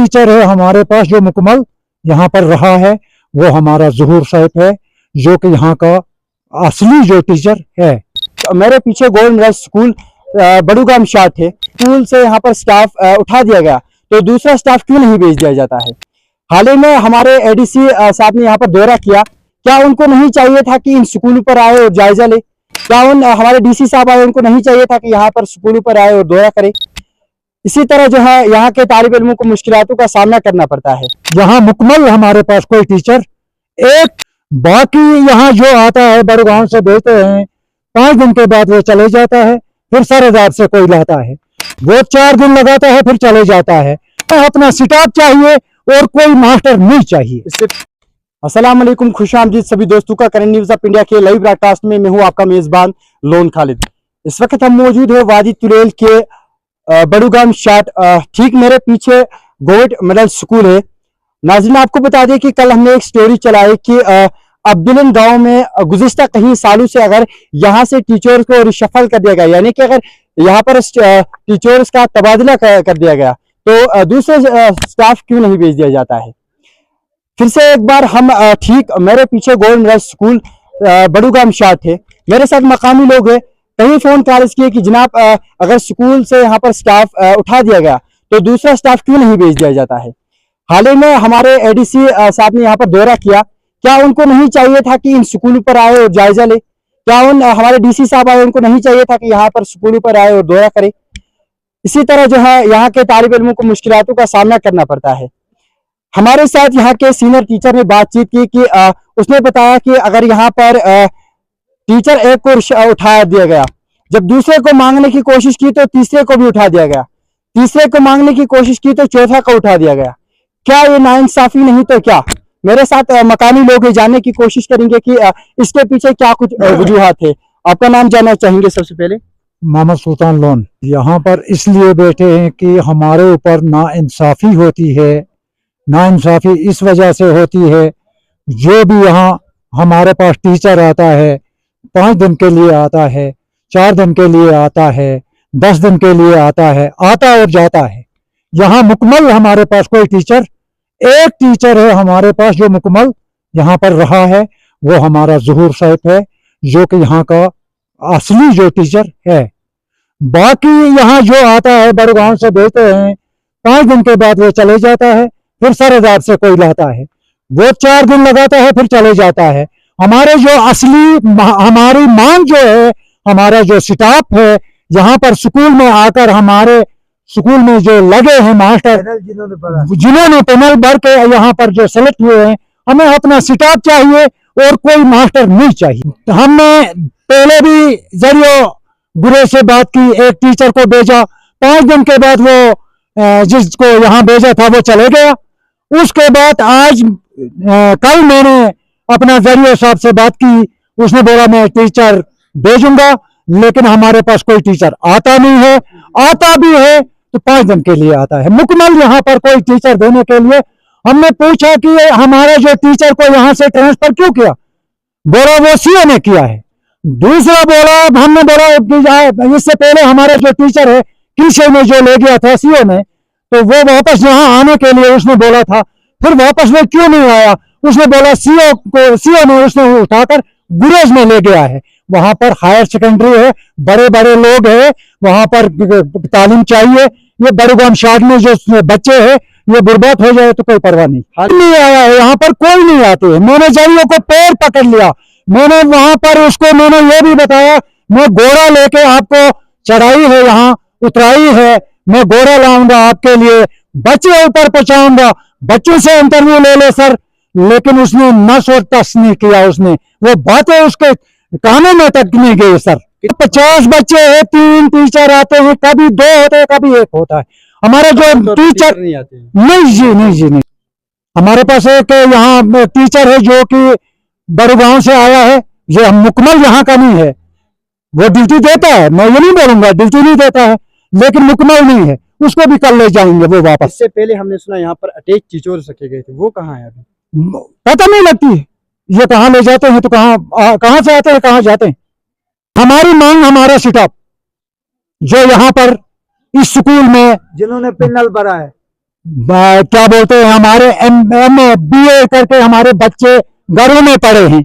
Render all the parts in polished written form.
Teacher है हमारे पास जो मुकम्मल यहाँ पर रहा है वो हमारा ज़हूर साहब है, जो कि यहाँ का असली जो टीचर है। मेरे पीछे गोल्ड मेडल स्कूल बड़ूगाम शाट है। स्कूल से यहाँ पर स्टाफ उठा दिया गया, तो दूसरा स्टाफ क्यों नहीं भेज दिया जाता है? हाल ही में हमारे एडीसी साहब ने यहाँ पर दौरा किया, क्या उनको नहीं चाहिए था कि इन स्कूलों पर आए और जायजा ले? क्या हमारे डीसी साहब आए, उनको नहीं चाहिए था कि यहाँ पर स्कूलों पर आए और दौरा करे? इसी तरह जो है यहाँ के तालिब इल्मों को मुश्किलातों का सामना करना पड़ता है। यहाँ मुकम्मल हमारे पास कोई टीचर एक, बाकी यहाँ जो आता है बड़गांव से भेजते हैं, 5 दिन के बाद वो चले जाता है, फिर सरदार से कोई लाता है, वो 4 दिन लगाता है, फिर चले जाता है। अपना स्टाफ चाहिए और कोई मास्टर नहीं चाहिए। अस्सलाम वालेकुम, खुशामदीद सभी दोस्तों का करंट न्यूज़ ऑफ इंडिया के लाइव ब्रॉडकास्ट में मैं हूं आपका मेजबान लोन खालिद। इस वक्त हम मौजूद है वादी तुलेल के बड़ूगाम शाट, ठीक मेरे पीछे गोल्ड मेडल स्कूल है। नाज़रीन, आपको बता दें कि कल हमने एक स्टोरी चलाई कि अब्दुलन गांव में गुज़िश्ता कई सालों से अगर यहाँ से टीचर्स को रिशफल कर दिया गया, यानी कि अगर यहाँ पर टीचर्स का तबादला कर दिया गया, तो दूसरे स्टाफ क्यों नहीं भेज दिया जाता है? फिर से एक बार हम ठीक मेरे पीछे गोल्ड मेडल स्कूल बड़ूगाम शाट है, मेरे साथ मकामी लोग हैं। कहीं फोन कॉल्स किए कि जनाब अगर स्कूल से यहाँ पर स्टाफ उठा दिया गया, तो दूसरा स्टाफ क्यों नहीं भेज दिया जाता है? हाल ही में हमारे एडीसी साहब ने यहाँ पर दौरा किया, क्या उनको नहीं चाहिए था कि इन स्कूलों पर आए और जायजा ले? क्या हमारे डीसी साहब आए, उनको नहीं चाहिए था कि यहाँ पर स्कूलों पर आए और दौरा करे? इसी तरह जो है यहाँ के तालिब इल्मों को मुश्किलातों का सामना करना पड़ता है। हमारे साथ यहाँ के सीनियर टीचर ने बातचीत की कि उसने बताया कि अगर यहाँ पर टीचर एक को उठा दिया गया, जब दूसरे को मांगने की कोशिश की तो तीसरे को भी उठा दिया गया, तीसरे को मांगने की कोशिश की तो चौथा को उठा दिया गया। क्या ये नाइंसाफी नहीं तो क्या? मेरे साथ मकानी लोग जानने की कोशिश करेंगे कि इसके पीछे क्या कुछ वजूहात है। आपका नाम जानना चाहेंगे सबसे पहले? मोहम्मद सुल्तान लोन। यहाँ पर इसलिए बैठे हैं कि हमारे ऊपर नाइंसाफी होती है। नाइंसाफी इस वजह से होती है, जो भी यहाँ हमारे पास टीचर आता है, 5 दिन के लिए आता है, 4 दिन के लिए आता है, 10 दिन के लिए आता है, आता और जाता है। यहाँ मुकम्मल हमारे पास कोई टीचर एक टीचर है हमारे पास जो मुकम्मल यहाँ पर रहा है, वो हमारा ज़हूर साहब है, जो कि यहाँ का असली जो टीचर है। बाकी यहाँ जो आता है बड़गांव से भेजते हैं, 5 दिन के बाद वो चले जाता है, फिर सरदार से कोई लाता है, वो 4 दिन लगाता है, फिर चले जाता है। हमारे जो असली हमारी मांग जो है, हमारा जो स्टाफ है यहाँ पर स्कूल में आकर हमारे स्कूल में जो लगे हैं मास्टर, जिन्होंने पैनल भर के यहाँ पर जो सेलेक्ट हुए हैं, हमें अपना स्टाफ चाहिए और कोई मास्टर नहीं चाहिए। हमने पहले भी जरिए बुरे से बात की, एक टीचर को भेजा, 5 दिन के बाद वो जिसको यहाँ भेजा था वो चले गया। उसके बाद आज कल मैंने अपना जरिए साहब से बात की, उसने बोला मैं टीचर भेजूंगा, लेकिन हमारे पास कोई टीचर आता नहीं है। आता भी है तो 5 दिन के लिए आता है। मुकम्मल यहाँ पर कोई टीचर देने के लिए हमने पूछा कि हमारे जो टीचर को यहाँ से ट्रांसफर क्यों किया, बोला वो सीओ ने किया है। दूसरा बोला, हमने बोला इससे पहले हमारे जो टीचर है किसी में जो ले गया था सीओ ने, तो वो वापस यहाँ आने के लिए उसने बोला था, फिर वापस वो क्यों नहीं आया? उसने बोला सीओ ने उसने उठाकर गुरेज में ले गया है। वहां पर हायर सेकेंडरी है, बड़े बड़े लोग हैं, वहां पर तालीम चाहिए। ये बड़ूगाम शाट में जो बच्चे हैं, ये बर्बाद हो जाए तो कोई परवाह नहीं। नहीं आया है, यहाँ पर कोई नहीं आते है। मैंने जाइयों को पैर पकड़ लिया, मैंने वहां पर उसको मैंने ये भी बताया, मैं घोड़ा लेके आपको चढ़ाई है, यहाँ उतराई है, मैं घोड़ा लाऊंगा आपके लिए, बच्चे ऊपर पहुंचाऊंगा, बच्चों से इंटरव्यू ले ले सर। लेकिन उसने नस और टस नहीं किया, उसने वो बातें उसके कानों में तक नहीं गई सर। 50 बच्चे हैं, 3 टीचर आते हैं, कभी 2 होते हैं, कभी 1 होता है। हमारे जो टीचर नहीं आते हैं। नहीं जी नहीं। हमारे पास एक यहाँ टीचर है जो कि बड़गांव से आया है, ये मुकम्मल यहाँ का नहीं है। वो ड्यूटी देता है, मैं ये नहीं बोलूंगा ड्यूटी नहीं देता है, लेकिन मुकम्मल नहीं है। उसको भी कल ले जाएंगे वो वापस। इससे पहले हमने सुना यहाँ पर अटैच टीचर्स रखे गए थे, वो कहाँ है अभी? पता नहीं लगती है ये कहाँ ले जाते हैं, तो कहाँ से आते हैं, कहाँ जाते हैं। हमारी मांग हमारा स्टाफ जो यहाँ पर इस स्कूल में जिन्होंने पैनल भरा है, क्या बोलते हैं, हमारे MA BA करके हमारे बच्चे घरों में पड़े हैं,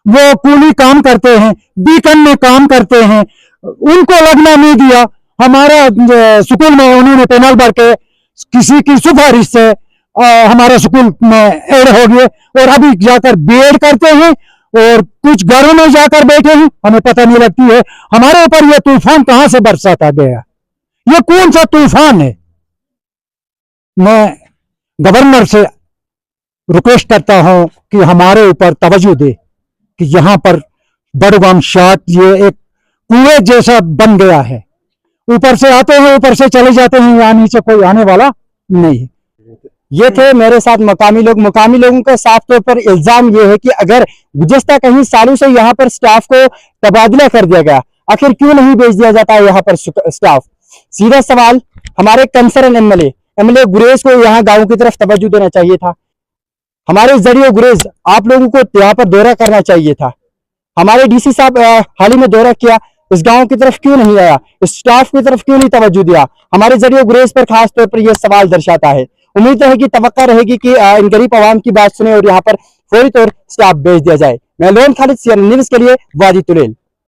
वो कूली काम करते हैं, बीकन में काम करते हैं, उनको लगना नहीं दिया। हमारा स्कूल में उन्होंने पैनल भर के किसी की सिफारिश से हमारे स्कूल में ऐड हो गए और अभी जाकर बीएड करते हैं और कुछ घरों में जाकर बैठे हैं, हमें पता नहीं लगती है। हमारे ऊपर ये तूफान कहां से बरसाता गया, ये कौन सा तूफान है। मैं गवर्नर से रिक्वेस्ट करता हूं कि हमारे ऊपर तवज्जो दे कि यहाँ पर बड़गाम शाट ये एक कुएं जैसा बन गया है, ऊपर से आते हैं ऊपर से चले जाते हैं, यहाँ नीचे कोई आने वाला नहीं। ये थे मेरे साथ मकामी लोगों का साफ तौर पर इल्जाम ये है कि अगर गुज़श्ता कहीं सालों से यहाँ पर स्टाफ को तबादला कर दिया गया, आखिर क्यों नहीं भेज दिया जाता है यहाँ पर स्टाफ। सीधा सवाल, हमारे कंसर्न एमएलए गुरेज को यहाँ गाँव की तरफ तवज्जो देना चाहिए था। हमारे जरिए गुरेज आप लोगों को यहाँ पर दौरा करना चाहिए था। हमारे डीसी साहब हाल ही में दौरा किया, इस गांव की तरफ क्यों नहीं आया, इस स्टाफ की तरफ क्यों नहीं तवज्जो दिया। हमारे जरिए गुरेज पर खास तौर पर यह सवाल दर्शाता है। उम्मीद रहेगी, तवक्का रहेगी कि इन गरीब आवाम की बात सुने और यहाँ पर फौरी तौर स्टाफ भेज दिया जाए। मैं लोन खालिद, CNN न्यूज़ के लिए वादी तुलेल।